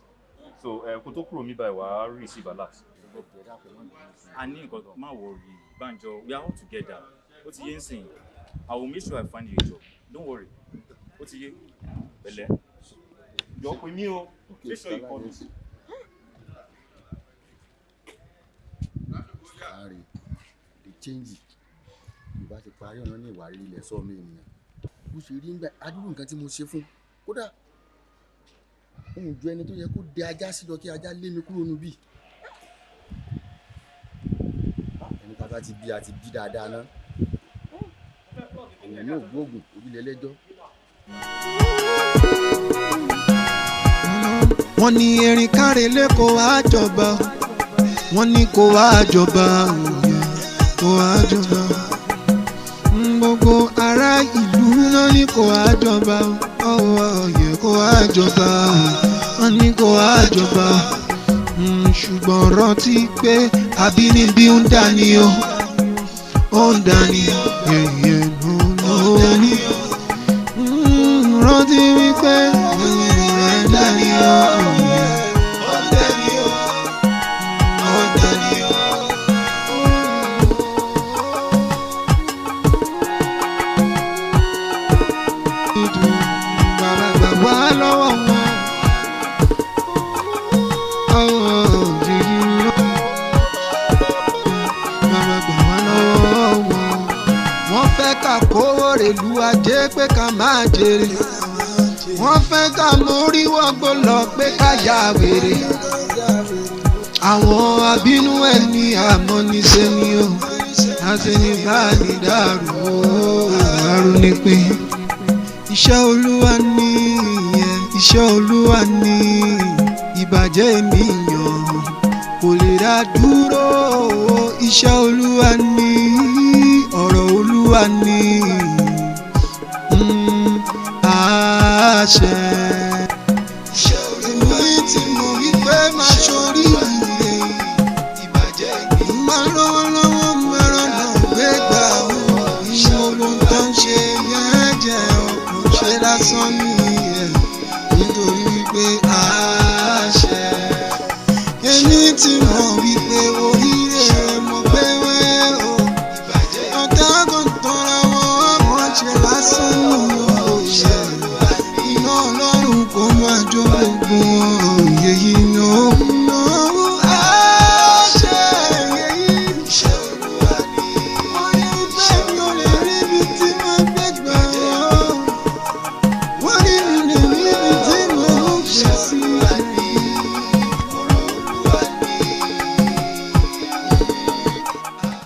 So kó tó kúrò mi báyìí wàá receive alert. A ní nǹkan tó má worry Banjo, we are all together. Ó ti yé ń sìn. I will make sure I find you a job. Don't worry. Ó ti yé. Pẹ̀lẹ́. Jọ pé mi o. Make sure you call me. Ààrẹ the change Yorùbá ti parí ọ̀nà ní ìwà rí ilẹ̀ sọ́ọ̀mù ènìyàn. Bó ṣe rí nígbà adúrú nǹkan tí mo ṣe fún kódà òun ju ẹni tó yẹ kó de ajá sí lọ kí ajá lé mi kúrò níbí. Ẹni tá a bá ti bí a ti bí dáadáa ná. Èèyàn náà gbóògùn orílẹ̀ ẹlẹ́jọ́. Wọ́n ní erin kárelé kó wá jọba, wọ́n ní kó wá jọba, kó wá jọba. Gbogbo ará ìlú náà ní kó wá jọba, ọ̀yẹ̀ kó wá jọba, wọ́n ní kó wá jọba. Ṣùgbọ́n rántí pé àbínibí ń dání o, ó ń dání, yẹ̀yẹ̀ ló ní. Rántí wípé ń dání o, ó ń dání o, ó ń dání o. Bàbá gbà wá lọ́wọ́ wọn. Wọ́n fẹ́ ká kówó rèlú ajé pé ká máa jèrè. Wọ́n fẹ́ ká mórí wọ́gbó lọ pé ká yà wèrè. Àwọn abínú ẹni àmọ́niṣe ni ó. Àṣenibáni dàrú ó. Àrùn ni pé iṣẹ́ Olúwa ni iṣẹ́ Olúwa ni ìbàjẹ́ ènìyàn kò lè dá dúró. Iṣẹ́ Olúwa ni ọ̀rọ̀ Olúwa ni àṣẹ. Èmi tí mo rí pé máa ṣorí ire ìbàjẹ́ ènìyàn máa lọ́wọ́lọ́wọ́ mẹ́rán náà gbé gbà wọ́n. Iṣẹ́ olóhùn tó ń ṣe yẹn jẹ́ ọkùnrin ṣe lásán nìyẹn nítorí wípé àṣẹ. Èmi tí mo rí pé orí